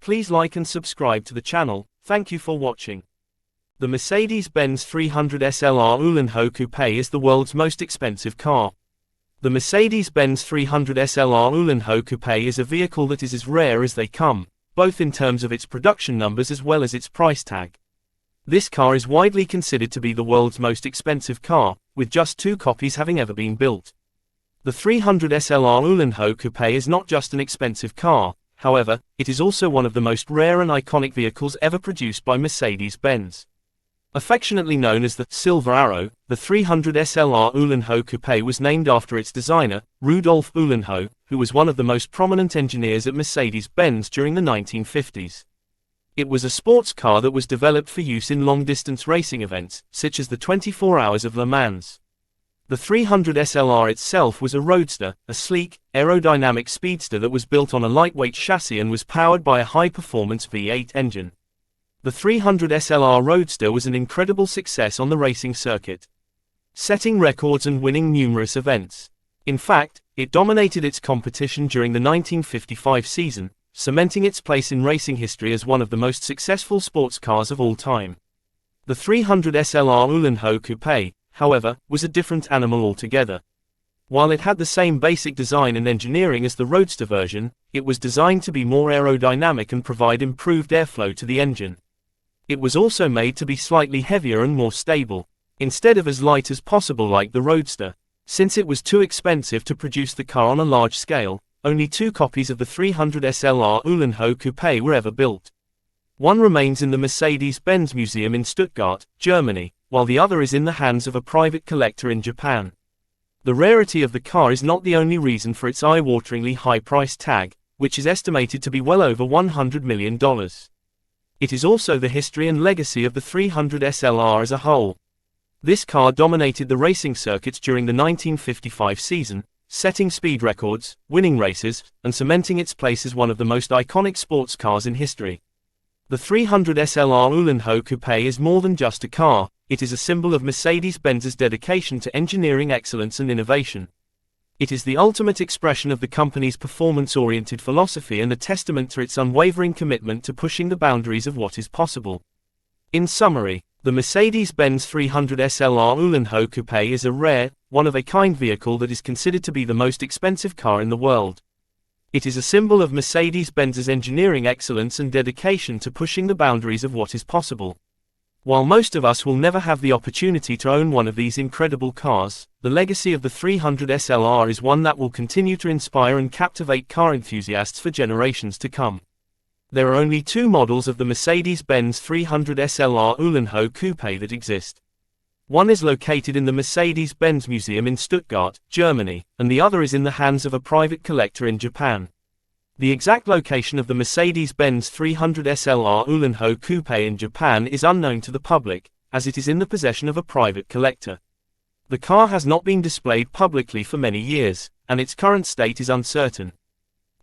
please like and subscribe to the channel. Thank you for watching. The Mercedes-Benz 300 SLR Uhlenhaut Coupé is the world's most expensive car. The Mercedes-Benz 300 SLR Uhlenhaut Coupé is a vehicle that is as rare as they come, both in terms of its production numbers as well as its price tag. This car is widely considered to be the world's most expensive car, with just 2 copies having ever been built. The 300 SLR Uhlenhaut Coupé is not just an expensive car, however, it is also one of the most rare and iconic vehicles ever produced by Mercedes-Benz. Affectionately known as the Silver Arrow, the 300 SLR Uhlenhaut Coupé was named after its designer, Rudolf Uhlenhaut, who was one of the most prominent engineers at Mercedes-Benz during the 1950s. It was a sports car that was developed for use in long-distance racing events, such as the 24 Hours of Le Mans. The 300 SLR itself was a roadster, a sleek, aerodynamic speedster that was built on a lightweight chassis and was powered by a high-performance V8 engine. The 300 SLR Roadster was an incredible success on the racing circuit, setting records and winning numerous events. In fact, it dominated its competition during the 1955 season, cementing its place in racing history as one of the most successful sports cars of all time. The 300 SLR Uhlenhaut Coupé, however, was a different animal altogether. While it had the same basic design and engineering as the Roadster version, it was designed to be more aerodynamic and provide improved airflow to the engine. It was also made to be slightly heavier and more stable, instead of as light as possible like the Roadster. Since it was too expensive to produce the car on a large scale, only 2 copies of the 300 SLR Uhlenhaut Coupé were ever built. One remains in the Mercedes-Benz Museum in Stuttgart, Germany, while the other is in the hands of a private collector in Japan. The rarity of the car is not the only reason for its eye-wateringly high price tag, which is estimated to be well over $100 million. It is also the history and legacy of the 300 SLR as a whole. This car dominated the racing circuits during the 1955 season, setting speed records, winning races, and cementing its place as one of the most iconic sports cars in history. The 300 SLR Uhlenhaut Coupé is more than just a car, it is a symbol of Mercedes-Benz's dedication to engineering excellence and innovation. It is the ultimate expression of the company's performance-oriented philosophy and a testament to its unwavering commitment to pushing the boundaries of what is possible. In summary, the Mercedes-Benz 300 SLR Uhlenhaut Coupé is a rare, one-of-a-kind vehicle that is considered to be the most expensive car in the world. It is a symbol of Mercedes-Benz's engineering excellence and dedication to pushing the boundaries of what is possible. While most of us will never have the opportunity to own one of these incredible cars, the legacy of the 300 SLR is one that will continue to inspire and captivate car enthusiasts for generations to come. There are only 2 models of the Mercedes-Benz 300 SLR Uhlenhaut Coupé that exist. One is located in the Mercedes-Benz Museum in Stuttgart, Germany, and the other is in the hands of a private collector in Japan. The exact location of the Mercedes-Benz 300 SLR Uhlenhaut Coupé in Japan is unknown to the public, as it is in the possession of a private collector. The car has not been displayed publicly for many years, and its current state is uncertain.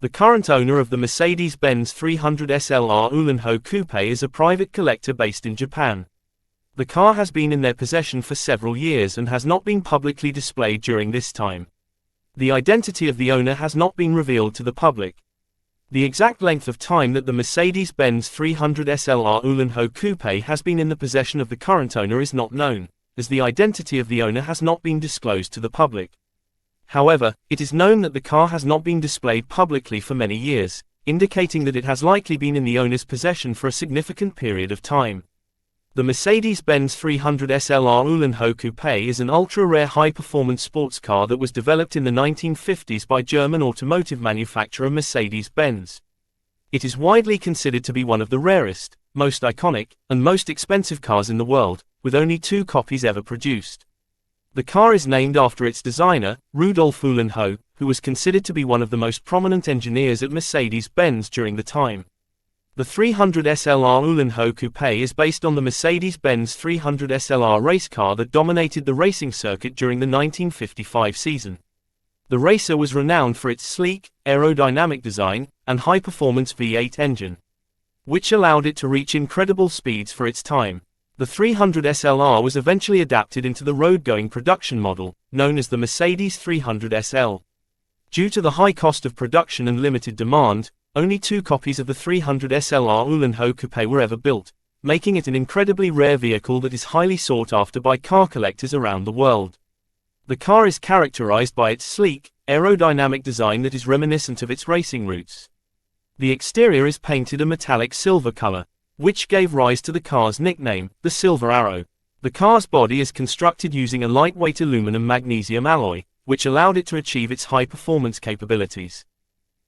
The current owner of the Mercedes-Benz 300 SLR Uhlenhaut Coupé is a private collector based in Japan. The car has been in their possession for several years and has not been publicly displayed during this time. The identity of the owner has not been revealed to the public. The exact length of time that the Mercedes-Benz 300 SLR Uhlenhaut Coupé has been in the possession of the current owner is not known, as the identity of the owner has not been disclosed to the public. However, it is known that the car has not been displayed publicly for many years, indicating that it has likely been in the owner's possession for a significant period of time. The Mercedes-Benz 300 SLR Uhlenhaut Coupé is an ultra-rare high-performance sports car that was developed in the 1950s by German automotive manufacturer Mercedes-Benz. It is widely considered to be one of the rarest, most iconic, and most expensive cars in the world, with only 2 copies ever produced. The car is named after its designer, Rudolf Uhlenhaut, who was considered to be one of the most prominent engineers at Mercedes-Benz during the time. The 300 SLR Uhlenhaut Coupé is based on the Mercedes-Benz 300 SLR race car that dominated the racing circuit during the 1955 season. The racer was renowned for its sleek, aerodynamic design, and high-performance V8 engine, which allowed it to reach incredible speeds for its time. The 300 SLR was eventually adapted into the road-going production model, known as the Mercedes 300 SL. Due to the high cost of production and limited demand, only 2 copies of the 300 SLR Uhlenhaut Coupé were ever built, making it an incredibly rare vehicle that is highly sought after by car collectors around the world. The car is characterized by its sleek, aerodynamic design that is reminiscent of its racing roots. The exterior is painted a metallic silver color, which gave rise to the car's nickname, the Silver Arrow. The car's body is constructed using a lightweight aluminum-magnesium alloy, which allowed it to achieve its high-performance capabilities.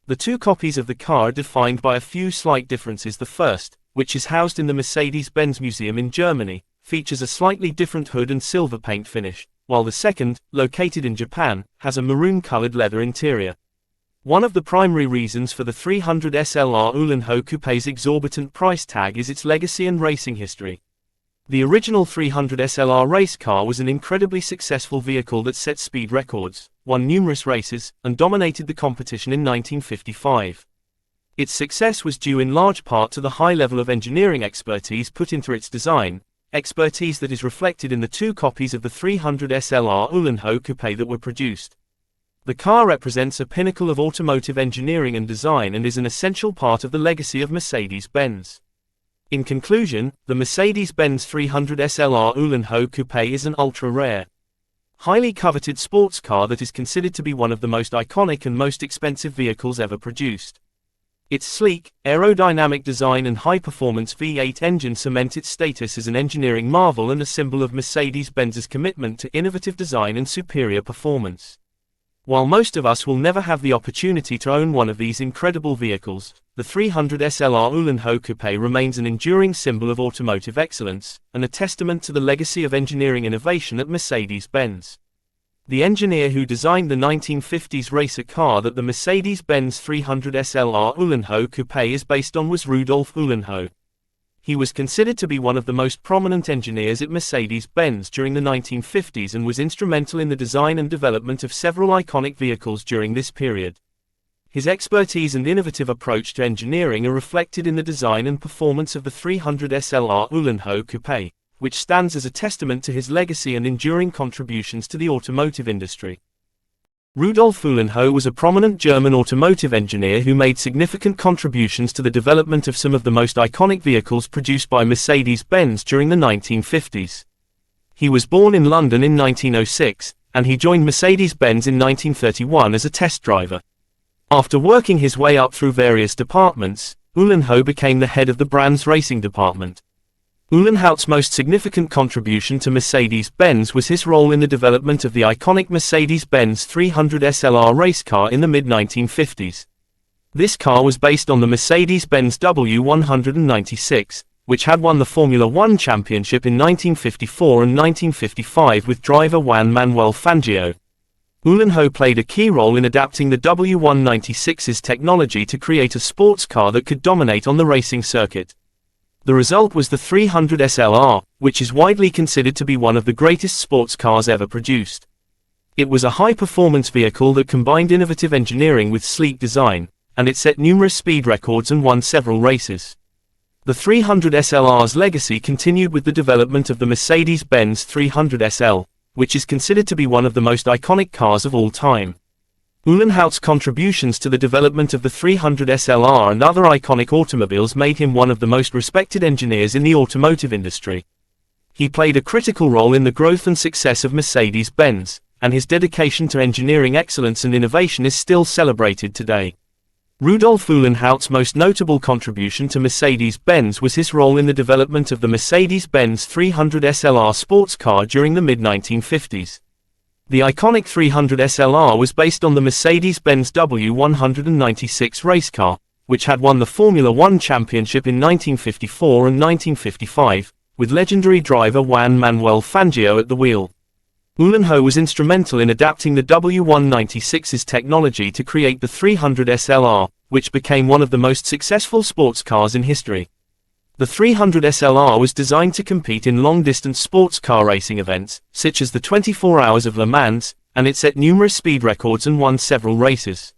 The 2 copies of the car are defined by a few slight differences. The first, which is housed in the Mercedes-Benz Museum in Germany, features a slightly different hood and silver paint finish, while the second, located in Japan, has a maroon-colored leather interior. One of the primary reasons for the 300 SLR Uhlenhaut Coupé's exorbitant price tag is its legacy and racing history. The original 300 SLR race car was an incredibly successful vehicle that set speed records, won numerous races, and dominated the competition in 1955. Its success was due in large part to the high level of engineering expertise put into its design, expertise that is reflected in the 2 copies of the 300 SLR Uhlenhaut Coupé that were produced. The car represents a pinnacle of automotive engineering and design and is an essential part of the legacy of Mercedes-Benz. In conclusion, the Mercedes-Benz 300 SLR Uhlenhaut Coupé is an ultra-rare, highly coveted sports car that is considered to be one of the most iconic and most expensive vehicles ever produced. Its sleek, aerodynamic design and high-performance V8 engine cement its status as an engineering marvel and a symbol of Mercedes-Benz's commitment to innovative design and superior performance. While most of us will never have the opportunity to own one of these incredible vehicles, the 300 SLR Uhlenhaut Coupé remains an enduring symbol of automotive excellence, and a testament to the legacy of engineering innovation at Mercedes-Benz. The engineer who designed the 1950s racer car that the Mercedes-Benz 300 SLR Uhlenhaut Coupé is based on was Rudolf Uhlenhaut. He was considered to be one of the most prominent engineers at Mercedes-Benz during the 1950s and was instrumental in the design and development of several iconic vehicles during this period. His expertise and innovative approach to engineering are reflected in the design and performance of the 300 SLR Uhlenhaut Coupé, which stands as a testament to his legacy and enduring contributions to the automotive industry. Rudolf Uhlenhaut was a prominent German automotive engineer who made significant contributions to the development of some of the most iconic vehicles produced by Mercedes-Benz during the 1950s. He was born in London in 1906, and he joined Mercedes-Benz in 1931 as a test driver. After working his way up through various departments, Uhlenhaut became the head of the brand's racing department. Uhlenhaut's most significant contribution to Mercedes-Benz was his role in the development of the iconic Mercedes-Benz 300 SLR race car in the mid-1950s. This car was based on the Mercedes-Benz W196, which had won the Formula One championship in 1954 and 1955 with driver Juan Manuel Fangio. Uhlenhaut played a key role in adapting the W196's technology to create a sports car that could dominate on the racing circuit. The result was the 300 SLR, which is widely considered to be one of the greatest sports cars ever produced. It was a high-performance vehicle that combined innovative engineering with sleek design, and it set numerous speed records and won several races. The 300 SLR's legacy continued with the development of the Mercedes-Benz 300 SL, which is considered to be one of the most iconic cars of all time. Uhlenhaut's contributions to the development of the 300 SLR and other iconic automobiles made him one of the most respected engineers in the automotive industry. He played a critical role in the growth and success of Mercedes-Benz, and his dedication to engineering excellence and innovation is still celebrated today. Rudolf Uhlenhaut's most notable contribution to Mercedes-Benz was his role in the development of the Mercedes-Benz 300 SLR sports car during the mid-1950s. The iconic 300 SLR was based on the Mercedes-Benz W196 race car, which had won the Formula One championship in 1954 and 1955, with legendary driver Juan Manuel Fangio at the wheel. Uhlenhaut was instrumental in adapting the W196's technology to create the 300 SLR, which became one of the most successful sports cars in history. The 300 SLR was designed to compete in long-distance sports car racing events, such as the 24 Hours of Le Mans, and it set numerous speed records and won several races.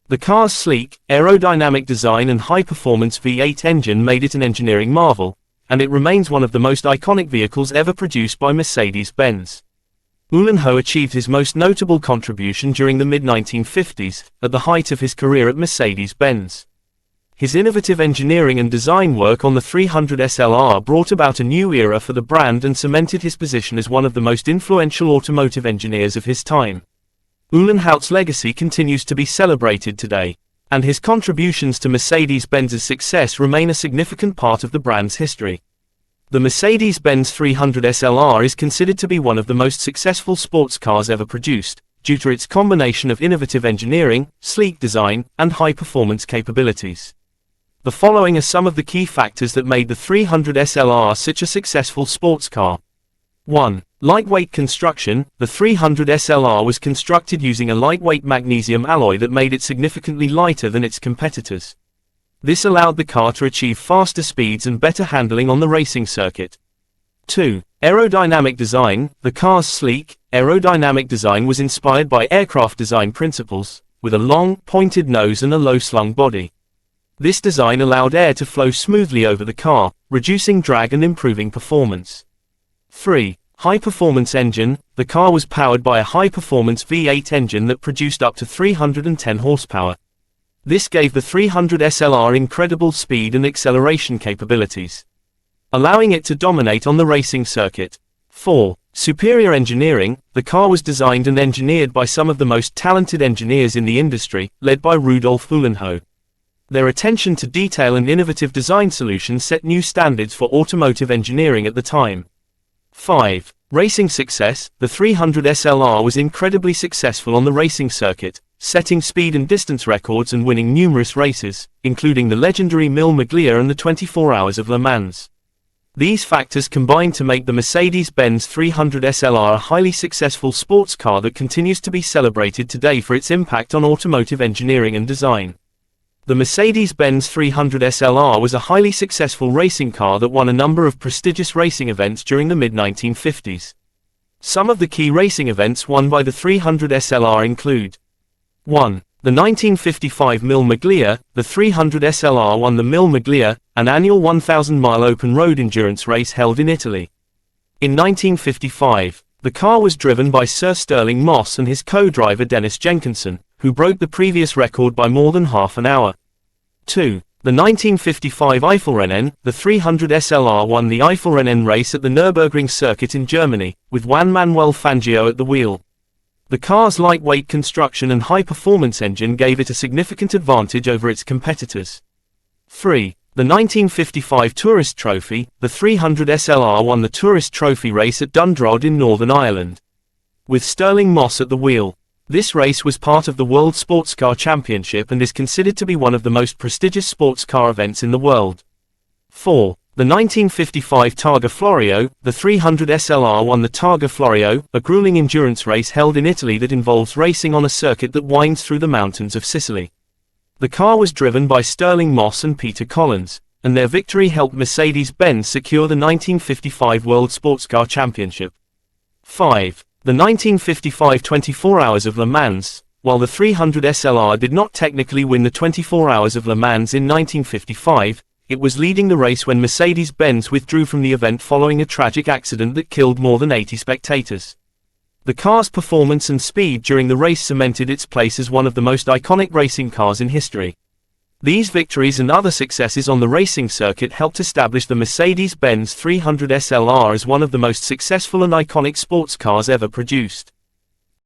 The car's sleek, aerodynamic design and high-performance V8 engine made it an engineering marvel, and it remains one of the most iconic vehicles ever produced by Mercedes-Benz. Uhlenhaut achieved his most notable contribution during the mid-1950s, at the height of his career at Mercedes-Benz. His innovative engineering and design work on the 300 SLR brought about a new era for the brand and cemented his position as one of the most influential automotive engineers of his time. Uhlenhaut's legacy continues to be celebrated today, and his contributions to Mercedes-Benz's success remain a significant part of the brand's history. The Mercedes-Benz 300 SLR is considered to be one of the most successful sports cars ever produced, due to its combination of innovative engineering, sleek design, and high-performance capabilities. The following are some of the key factors that made the 300 SLR such a successful sports car. 1. Lightweight construction. The 300 SLR was constructed using a lightweight magnesium alloy that made it significantly lighter than its competitors. This allowed the car to achieve faster speeds and better handling on the racing circuit. 2. Aerodynamic design. The car's sleek, aerodynamic design was inspired by aircraft design principles, with a long, pointed nose and a low-slung body. This design allowed air to flow smoothly over the car, reducing drag and improving performance. 3. High-performance engine. The car was powered by a high-performance V8 engine that produced up to 310 horsepower. This gave the 300 SLR incredible speed and acceleration capabilities, allowing it to dominate on the racing circuit. 4. Superior engineering. The car was designed and engineered by some of the most talented engineers in the industry, led by Rudolf Uhlenhaut. Their attention to detail and innovative design solutions set new standards for automotive engineering at the time. 5. Racing success. The 300 SLR was incredibly successful on the racing circuit, setting speed and distance records and winning numerous races, including the legendary Mille Miglia and the 24 Hours of Le Mans. These factors combined to make the Mercedes-Benz 300 SLR a highly successful sports car that continues to be celebrated today for its impact on automotive engineering and design. The Mercedes-Benz 300 SLR was a highly successful racing car that won a number of prestigious racing events during the mid-1950s. Some of the key racing events won by the 300 SLR include: 1. The 1955 Mille Miglia. The 300 SLR won the Mille Miglia, an annual 1,000-mile open-road endurance race held in Italy. In 1955, the car was driven by Sir Stirling Moss and his co-driver Dennis Jenkinson, who broke the previous record by more than half an hour. 2. The 1955 Eiffelrennen. The 300 SLR won the Eiffelrennen race at the Nürburgring circuit in Germany, with Juan Manuel Fangio at the wheel. The car's lightweight construction and high-performance engine gave it a significant advantage over its competitors. 3. The 1955 Tourist Trophy. The 300 SLR won the Tourist Trophy race at Dundrod in Northern Ireland, with Stirling Moss at the wheel. This race was part of the World Sports Car Championship and is considered to be one of the most prestigious sports car events in the world. 4. The 1955 Targa Florio. The 300 SLR won the Targa Florio, a grueling endurance race held in Italy that involves racing on a circuit that winds through the mountains of Sicily. The car was driven by Stirling Moss and Peter Collins, and their victory helped Mercedes-Benz secure the 1955 World Sports Car Championship. 5. The 1955 24 Hours of Le Mans. While the 300 SLR did not technically win the 24 Hours of Le Mans in 1955, it was leading the race when Mercedes-Benz withdrew from the event following a tragic accident that killed more than 80 spectators. The car's performance and speed during the race cemented its place as one of the most iconic racing cars in history. These victories and other successes on the racing circuit helped establish the Mercedes-Benz 300 SLR as one of the most successful and iconic sports cars ever produced.